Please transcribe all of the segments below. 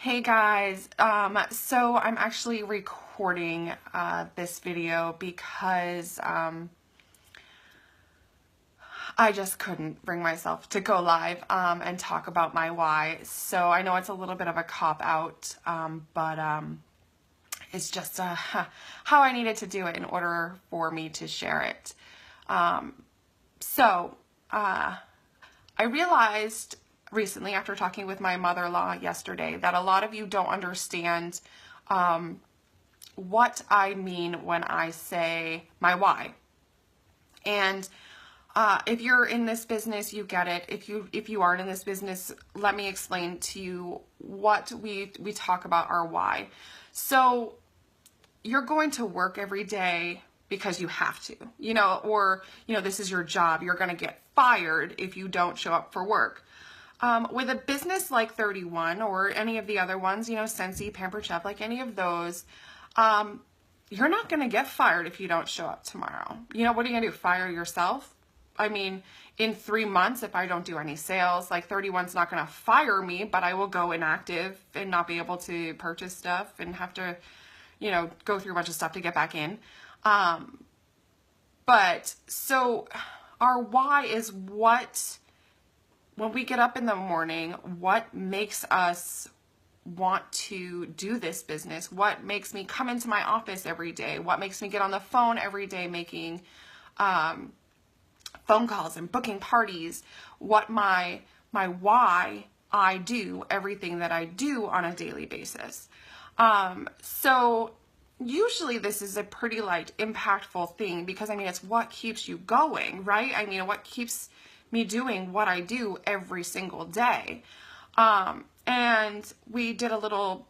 Hey guys, so I'm actually recording this video because I just couldn't bring myself to go live and talk about my why. So I know it's a little bit of a cop-out, but it's just how I needed to do it in order for me to share it. I realized recently, after talking with my mother-in-law yesterday, that a lot of you don't understand what I mean when I say my why. And if you're in this business, you get it. If you aren't in this business, let me explain to you what we talk about our why. So you're going to work every day because you have to, or this is your job. You're going to get fired if you don't show up for work. With a business like 31 or any of the other ones, Scentsy, Pampered Chef, like any of those, you're not going to get fired if you don't show up tomorrow. What are you going to do? Fire yourself? I mean, in 3 months, if I don't do any sales, like 31's not going to fire me, but I will go inactive and not be able to purchase stuff and have to, go through a bunch of stuff to get back in. But so our why is when we get up in the morning, what makes us want to do this business? What makes me come into my office every day? What makes me get on the phone every day making phone calls and booking parties? What my why I do everything that I do on a daily basis. So usually this is a pretty impactful thing because it's what keeps you going, right? What keeps me doing what I do every single day. And we did a little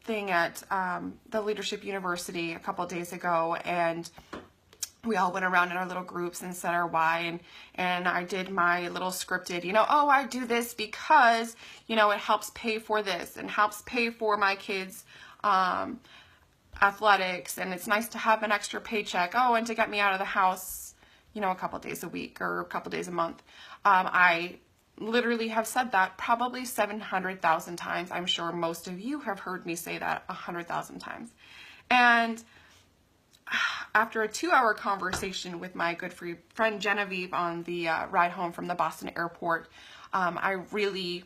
thing at the Leadership University a couple days ago, and we all went around in our little groups and said our why, and I did my little scripted, oh, I do this because, it helps pay for this and helps pay for my kids' athletics, and it's nice to have an extra paycheck. Oh, and to get me out of the house, a couple days a week or a couple days a month. I literally have said that probably 700,000 times. I'm sure most of you have heard me say that 100,000 times. And after a 2-hour conversation with my good friend Genevieve on the ride home from the Boston airport, I really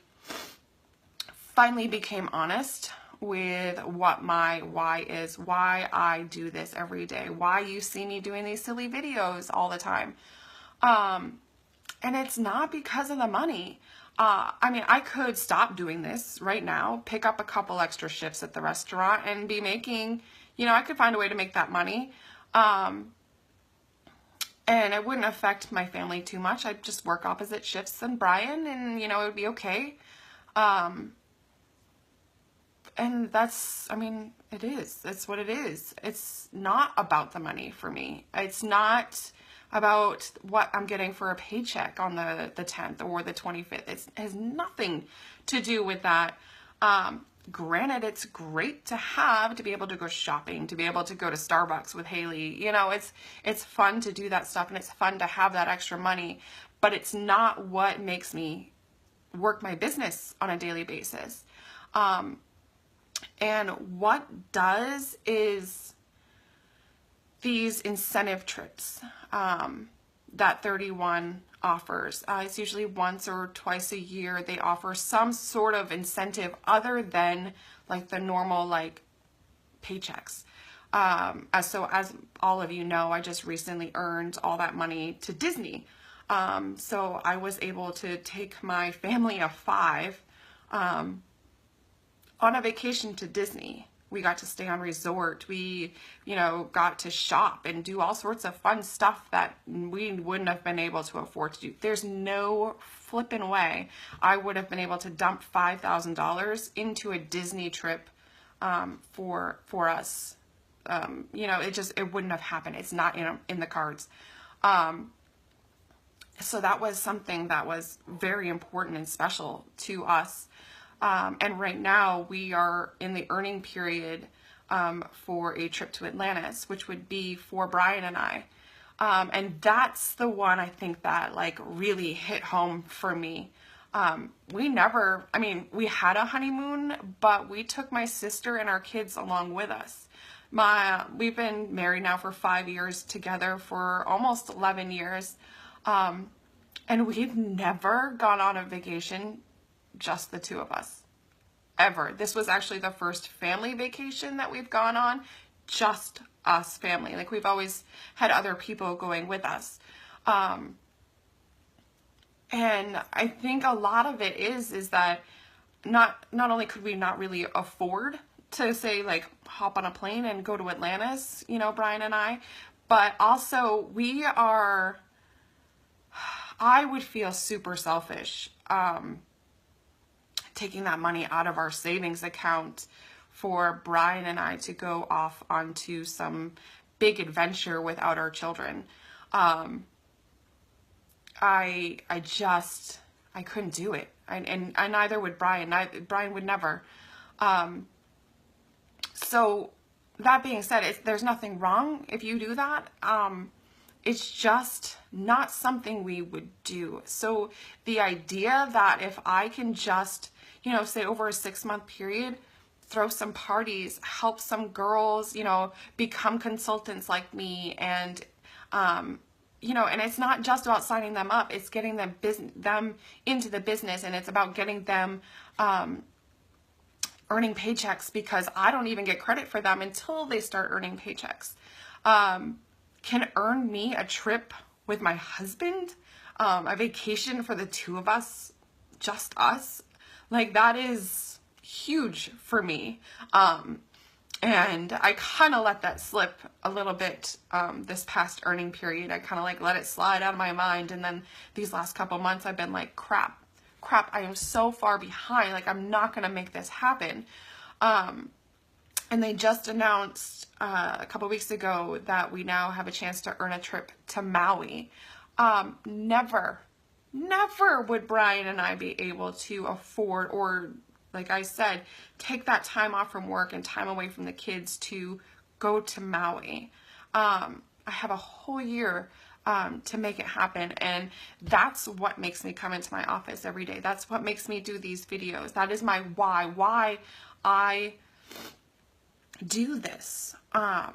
finally became honest with what my why is, why I do this every day, why you see me doing these silly videos all the time. And it's not because of the money. I could stop doing this right now, pick up a couple extra shifts at the restaurant and be making, I could find a way to make that money. And it wouldn't affect my family too much. I'd just work opposite shifts than Brian and, it would be okay. And that's, it is. That's what it is. It's not about the money for me. It's not about what I'm getting for a paycheck on the 10th or the 25th. It has nothing to do with that. Granted, it's great to be able to go shopping, to be able to go to Starbucks with Haley. It's fun to do that stuff, and it's fun to have that extra money, but it's not what makes me work my business on a daily basis. And what does is these incentive trips that 31 offers. It's usually once or twice a year. They offer some sort of incentive other than the normal paychecks. So as all of you know, I just recently earned all that money to Disney. So I was able to take my family of 5 on a vacation to Disney. We got to stay on resort. We, got to shop and do all sorts of fun stuff that we wouldn't have been able to afford to do. There's no flipping way I would have been able to dump $5,000 into a Disney trip for us. It wouldn't have happened. It's not in the cards. So that was something that was very important and special to us. And right now we are in the earning period for a trip to Atlantis, which would be for Brian and I. And that's the one I think that really hit home for me. We never, I mean, we had a honeymoon, but we took my sister and our kids along with us. We've been married now for 5 years, together for almost 11 years. And we've never gone on a vacation, just the two of us, ever. This was actually the first family vacation that we've gone on, just us family. Like, we've always had other people going with us. And I think a lot of it is that not only could we not really afford to say, like, hop on a plane and go to Atlantis, you know, Brian and I, but also I would feel super selfish taking that money out of our savings account for Brian and I to go off onto some big adventure without our children. I couldn't do it. And neither would Brian. Brian would never. So that being said, there's nothing wrong if you do that. It's just not something we would do. So the idea that if I can just, you know, say over a 6-month period, throw some parties, help some girls, you know, become consultants like me, and, you know, and it's not just about signing them up, it's getting them into the business, and it's about getting them earning paychecks, because I don't even get credit for them until they start earning paychecks. Can earn me a trip with my husband, a vacation for the two of us, just us. Like, that is huge for me. And I kind of let that slip a little bit this past earning period. I kind of like let it slide out of my mind. And then these last couple months, I've been like, crap, I am so far behind. Like, I'm not going to make this happen. And they just announced a couple weeks ago that we now have a chance to earn a trip to Maui. Never would Brian and I be able to afford, or like I said, take that time off from work and time away from the kids to go to Maui. I have a whole year to make it happen, and that's what makes me come into my office every day. That's what makes me do these videos. That is my why I do this. But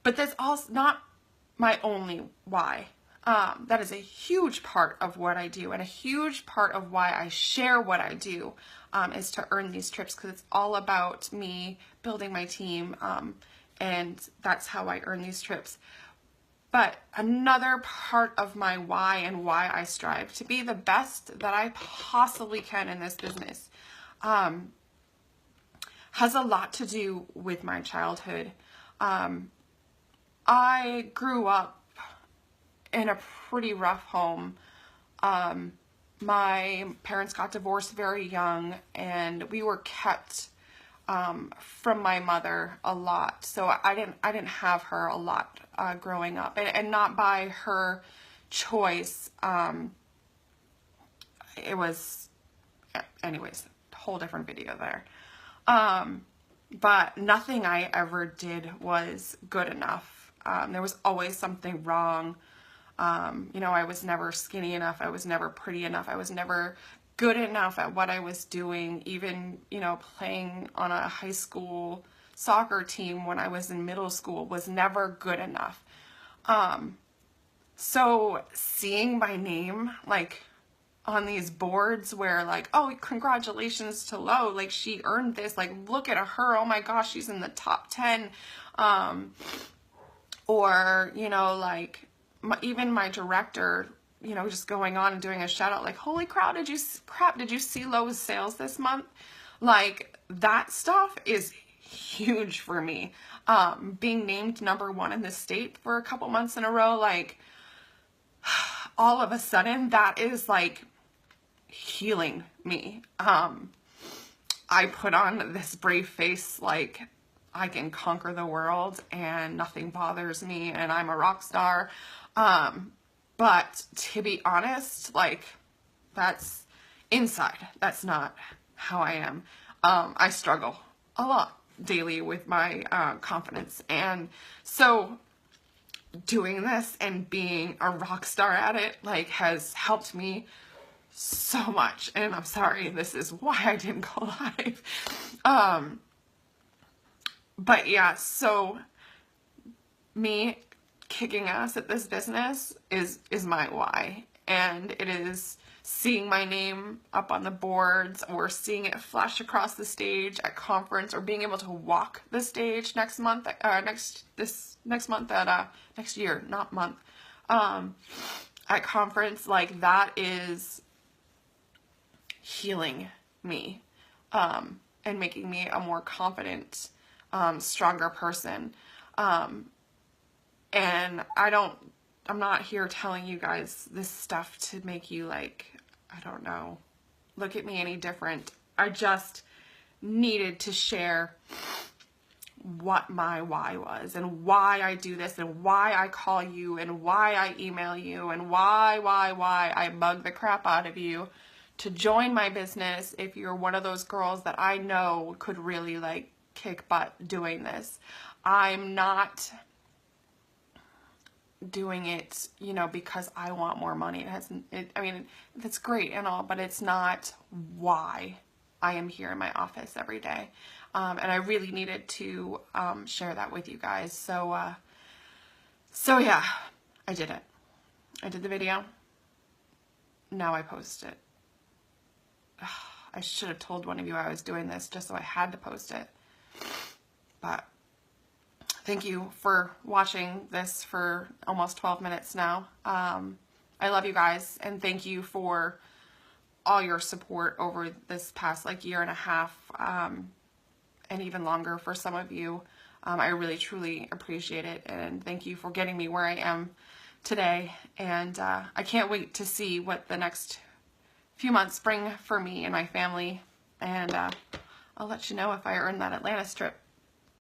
that's also not my only why. That is a huge part of what I do, and a huge part of why I share what I do, is to earn these trips, because it's all about me building my team, and that's how I earn these trips. But another part of my why, and why I strive to be the best that I possibly can in this business, has a lot to do with my childhood. I grew up in a pretty rough home. My parents got divorced very young, and we were kept from my mother a lot. So I didn't have her a lot growing up, and not by her choice. It was, anyways, a whole different video there. But nothing I ever did was good enough. There was always something wrong. You know, I was never skinny enough. I was never pretty enough. I was never good enough at what I was doing. Even, you know, playing on a high school soccer team when I was in middle school was never good enough. So seeing my name, like, on these boards where, like, oh, congratulations to Lo, like, she earned this, like, look at her, oh my gosh, she's in the top 10, or, you know, like, even my director, you know, just going on and doing a shout out, like, holy crap, did you see Lo's sales this month? Like, that stuff is huge for me. Being named #1 in the state for a couple months in a row, like, all of a sudden, that is, like, healing me. I put on this brave face, like, I can conquer the world and nothing bothers me and I'm a rock star. But to be honest, like, that's inside. That's not how I am. I struggle a lot daily with my confidence. And so doing this and being a rock star at it, like, has helped me so much. And I'm sorry, this is why I didn't go live. But yeah, so me kicking ass at this business is my why. And it is seeing my name up on the boards, or seeing it flash across the stage at conference, or being able to walk the stage next month, next year, not month, at conference. Like, that is healing me, and making me a more confident, stronger person. And I'm not here telling you guys this stuff to make you, like, I don't know, look at me any different. I just needed to share what my why was, and why I do this, and why I call you, and why I email you, and why I bug the crap out of you to join my business if you're one of those girls that I know could really, like, kick butt doing this. I'm not doing it, you know, because I want more money. I mean, that's great and all, but it's not why I am here in my office every day. And I really needed to share that with you guys. So yeah, I did it. I did the video. Now I post it. I should have told one of you I was doing this just so I had to post it. But thank you for watching this for almost 12 minutes now. I love you guys, and thank you for all your support over this past, like, year and a half, and even longer for some of you. I really, truly appreciate it, and thank you for getting me where I am today. And I can't wait to see what the next few months bring for me and my family, and I'll let you know if I earn that Atlanta trip.